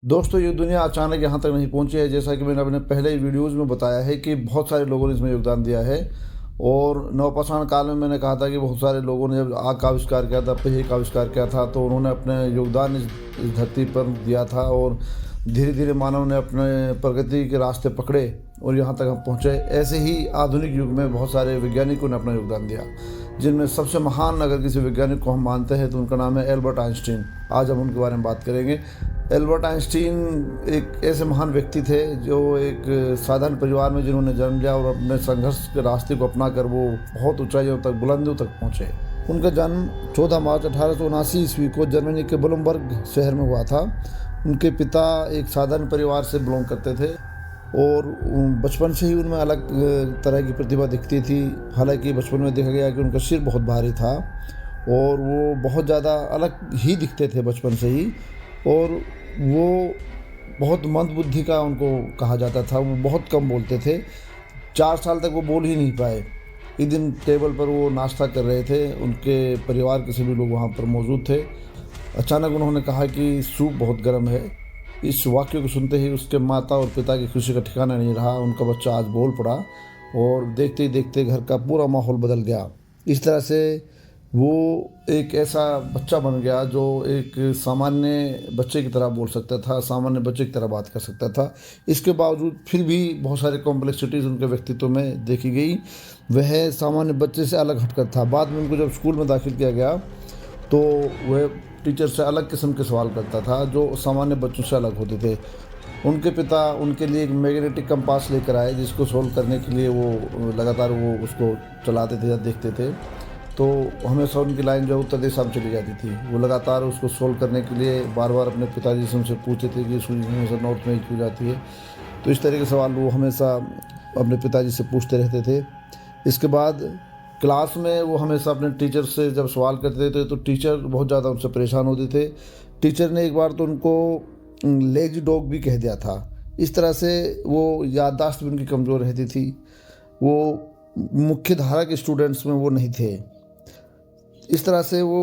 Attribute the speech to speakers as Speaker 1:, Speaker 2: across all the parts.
Speaker 1: दोस्तों, ये दुनिया अचानक यहाँ तक नहीं पहुँची है। जैसा कि मैंने अपने पहले वीडियोज़ में बताया है कि बहुत सारे लोगों ने इसमें योगदान दिया है। और नवपाषाण काल में मैंने कहा था कि बहुत सारे लोगों ने जब आग का आविष्कार किया था, पहिए का आविष्कार किया था, तो उन्होंने अपने योगदान इस धरती पर दिया था। और धीरे-धीरे मानव ने अपने प्रगति के रास्ते पकड़े और यहाँ तक हम पहुँचे। ऐसे ही आधुनिक युग में बहुत सारे वैज्ञानिकों ने अपना योगदान दिया, जिनमें सबसे महान अगर किसी वैज्ञानिक को हम मानते हैं तो उनका नाम है एल्बर्ट आइंस्टीन। आज हम उनके बारे में बात करेंगे। एल्बर्ट आइंस्टीन एक ऐसे महान व्यक्ति थे जो एक साधारण परिवार में जिन्होंने जन्म लिया और अपने संघर्ष के रास्ते को अपनाकर वो बहुत ऊंचाइयों तक, बुलंदियों तक पहुँचे। उनका जन्म 14 मार्च 1879 ईस्वी को जर्मनी के बुलमबर्ग शहर में हुआ था। उनके पिता एक साधारण परिवार से बिलोंग करते थे और बचपन से ही उनमें अलग तरह की प्रतिभा दिखती थी। हालांकि बचपन में देखा गया कि उनका सिर बहुत भारी था और वो बहुत ज़्यादा अलग ही दिखते थे बचपन से ही। और वो बहुत मंदबुद्धि का उनको कहा जाता था। वो बहुत कम बोलते थे। 4 साल तक वो बोल ही नहीं पाए। एक दिन टेबल पर वो नाश्ता कर रहे थे, उनके परिवार के सभी लोग वहाँ पर मौजूद थे। अचानक उन्होंने कहा कि सूप बहुत गर्म है। इस वाक्य को सुनते ही उसके माता और पिता की खुशी का ठिकाना नहीं रहा। उनका बच्चा आज बोल पड़ा और देखते ही देखते घर का पूरा माहौल बदल गया। इस तरह से वो एक ऐसा बच्चा बन गया जो एक सामान्य बच्चे की तरह बोल सकता था, सामान्य बच्चे की तरह बात कर सकता था। इसके बावजूद फिर भी बहुत सारे कॉम्प्लेक्सिटीज़ उनके व्यक्तित्व में देखी गई। वह सामान्य बच्चे से अलग हटकर था। बाद में उनको जब स्कूल में दाखिल किया गया तो वह टीचर से अलग किस्म के सवाल करता था जो सामान्य बच्चों से अलग होते थे। उनके पिता उनके लिए एक मैग्नेटिक कंपास लेकर आए, जिसको सोल्व करने के लिए वो लगातार वो उसको चलाते थे या देखते थे। तो हमेशा उनकी लाइन जो है उत्तर दिशा में चली जाती थी। वो लगातार उसको सोल्व करने के लिए बार बार अपने पिताजी से उनसे पूछते थे कि सूर्य हमेशा नॉर्थ में ही क्यों जाती है। तो इस तरह के सवाल वो हमेशा अपने पिताजी से पूछते रहते थे। इसके बाद क्लास में वो हमेशा अपने टीचर से जब सवाल करते थे तो टीचर बहुत ज़्यादा उनसे परेशान होते थे। टीचर ने एक बार तो उनको लेजी डॉग भी कह दिया था। इस तरह से वो याददाश्त भी उनकी कमज़ोर रहती थी। वो मुख्य धारा के स्टूडेंट्स में वो नहीं थे। इस तरह से वो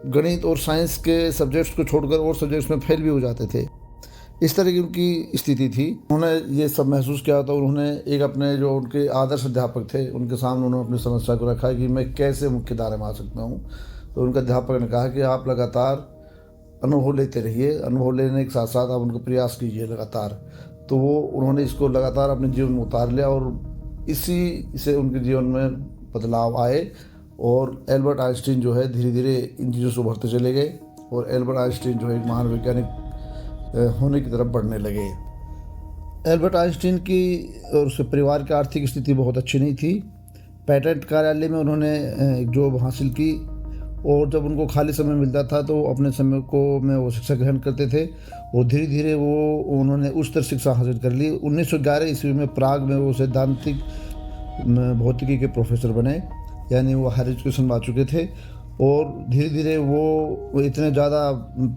Speaker 1: गणित और साइंस के सब्जेक्ट्स को छोड़कर और सब्जेक्ट्स में फेल भी हो जाते थे। इस तरह की उनकी स्थिति थी। उन्होंने ये सब महसूस किया तो उन्होंने एक अपने जो उनके आदर्श अध्यापक थे उनके सामने उन्होंने अपनी समस्या को रखा कि मैं कैसे मुख्य धारा में आ सकता हूँ। तो उनके अध्यापक ने कहा कि आप लगातार अनुभव लेते रहिए, अनुभव लेने के साथ साथ आप उनको प्रयास कीजिए लगातार। तो वो उन्होंने इसको लगातार अपने जीवन में उतार लिया और इसी से उनके जीवन में बदलाव आए। और एल्बर्ट आइंस्टीन जो है धीरे धीरे इन चीज़ों से उभरते चले गए और एल्बर्ट आइंस्टीन जो है एक महान वैज्ञानिक होने की तरफ बढ़ने लगे। एल्बर्ट आइंस्टीन की और उसके परिवार की आर्थिक स्थिति बहुत अच्छी नहीं थी। पेटेंट कार्यालय में उन्होंने एक जॉब हासिल की और जब उनको खाली समय मिलता था तो अपने समय को में वो शिक्षा ग्रहण करते थे और धीरे धीरे उन्होंने उच्चतर शिक्षा हासिल कर ली। 1911 ईस्वी में प्राग में वो सैद्धांतिक भौतिकी के प्रोफेसर बने, यानी वो हायर एजुकेशन पा चुके थे। और धीरे धीरे वो इतने ज़्यादा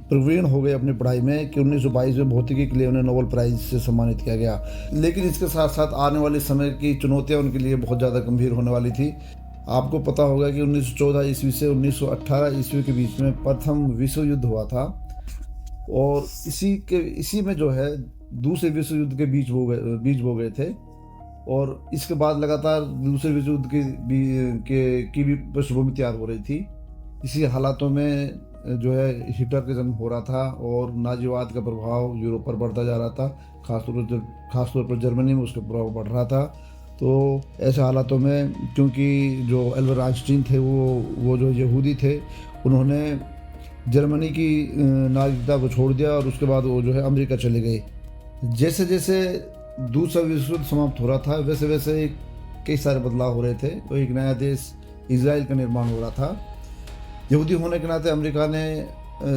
Speaker 1: प्रवीण हो गए अपनी पढ़ाई में कि 1922 में भौतिकी के लिए उन्हें नोबेल प्राइज़ से सम्मानित किया गया। लेकिन इसके साथ साथ आने वाले समय की चुनौतियां उनके लिए बहुत ज़्यादा गंभीर होने वाली थी। आपको पता होगा कि 1914 ईस्वी से 1918 ईस्वी के बीच में प्रथम विश्व युद्ध हुआ था और इसी में जो है दूसरे विश्व युद्ध के बीज बो गए थे। और इसके बाद लगातार दूसरे विश्व युद्ध की भी पृष्ठभूमि तैयार हो रही थी। इसी हालातों में जो है हिटलर का जन्म हो रहा था और नाजीवाद का प्रभाव यूरोप पर बढ़ता जा रहा था। खासतौर पर जर्मनी में उसका प्रभाव बढ़ रहा था। तो ऐसे हालातों में क्योंकि जो एल्बर्ट आइंस्टीन थे वो जो यहूदी थे, उन्होंने जर्मनी की नागरिकता को छोड़ दिया और उसके बाद वो जो है अमेरिका चले गए। जैसे जैसे दूसरा विश्व युद्ध समाप्त हो रहा था वैसे वैसे कई सारे बदलाव हो रहे थे। तो एक नया देश इजराइल का निर्माण हो रहा था। यहूदी होने के नाते अमेरिका ने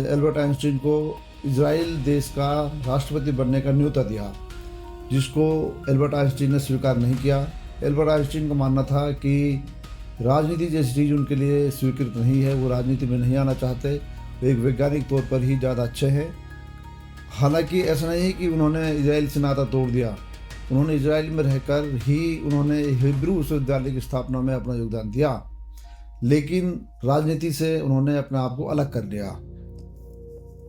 Speaker 1: एल्बर्ट आइंस्टीन को इजराइल देश का राष्ट्रपति बनने का न्योता दिया, जिसको एल्बर्ट आइंस्टीन ने स्वीकार नहीं किया। एल्बर्ट आइंस्टीन का मानना था कि राजनीति जैसी चीज़ उनके लिए स्वीकृत नहीं है, वो राजनीति में नहीं आना चाहते, वो एक वैज्ञानिक तौर पर ही ज़्यादा अच्छे हैं। हालांकि ऐसा नहीं है कि उन्होंने इजराइल से नाता तोड़ दिया। उन्होंने इजराइल में रहकर ही उन्होंने हिब्रू विश्वविद्यालय की स्थापना में अपना योगदान दिया, लेकिन राजनीति से उन्होंने अपने आप को अलग कर लिया।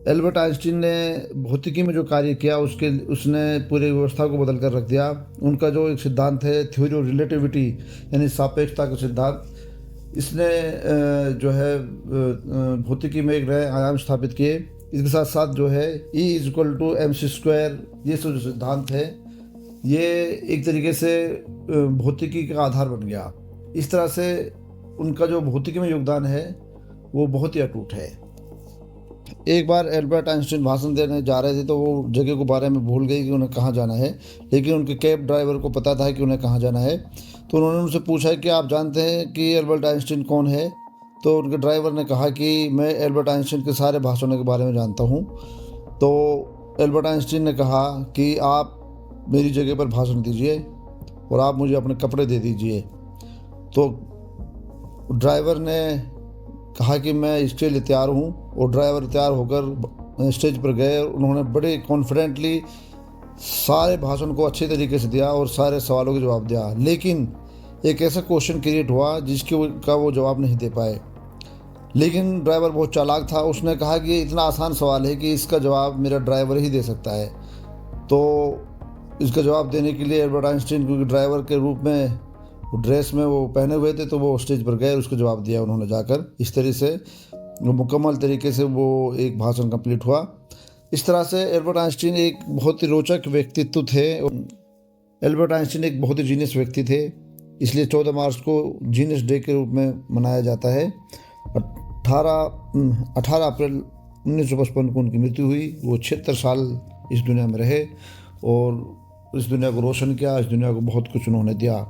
Speaker 1: एल्बर्ट आइंस्टीन ने भौतिकी में जो कार्य किया उसने पूरी व्यवस्था को बदल कर रख दिया। उनका जो एक सिद्धांत है थ्योरी ऑफ रिलेटिविटी यानी सापेक्षता का सिद्धांत, इसने जो है भौतिकी में एक नए आयाम स्थापित किए। इसके साथ साथ जो है E=mc², ये सब जो सिद्धांत है ये एक तरीके से भौतिकी का आधार बन गया। इस तरह से उनका जो भौतिकी में योगदान है वो बहुत ही अटूट है। एक बार एल्बर्ट आइंस्टीन भाषण देने जा रहे थे तो वो जगह के बारे में भूल गए कि उन्हें कहाँ जाना है, लेकिन उनके कैब ड्राइवर को पता था कि उन्हें कहाँ जाना है। तो उन्होंने उनसे पूछा कि आप जानते हैं कि एल्बर्ट आइंस्टीन कौन है? तो उनके ड्राइवर ने कहा कि मैं एल्बर्ट आइंस्टीन के सारे भाषणों के बारे में जानता हूँ। तो एल्बर्ट आइंस्टीन ने कहा कि आप मेरी जगह पर भाषण दीजिए और आप मुझे अपने कपड़े दे दीजिए। तो ड्राइवर ने कहा कि मैं इसके लिए तैयार हूँ, और ड्राइवर तैयार होकर स्टेज पर गए। उन्होंने बड़े कॉन्फिडेंटली सारे भाषण को अच्छे तरीके से दिया और सारे सवालों के जवाब दिया, लेकिन एक ऐसा क्वेश्चन क्रिएट हुआ का वो जवाब नहीं दे पाए। लेकिन ड्राइवर बहुत चालाक था, उसने कहा कि इतना आसान सवाल है कि इसका जवाब मेरा ड्राइवर ही दे सकता है। तो इसका जवाब देने के लिए एल्बर्ट आइंस्टीन, क्योंकि ड्राइवर के रूप में ड्रेस में वो पहने हुए थे, तो वो स्टेज पर गए, उसका जवाब दिया उन्होंने जाकर। इस तरह से मुकम्मल तरीके से वो एक भाषण कंप्लीट हुआ। इस तरह से एल्बर्ट आइंस्टीन एक बहुत ही रोचक व्यक्तित्व थे। एल्बर्ट आइंस्टीन एक बहुत ही जीनियस व्यक्ति थे, इसलिए 14 मार्च को जीनियस डे के रूप में मनाया जाता है। 18 अप्रैल 1955 को उनकी मृत्यु हुई। वो 76 साल इस दुनिया में रहे और इस दुनिया को रोशन किया, इस दुनिया को बहुत कुछ उन्होंने दिया।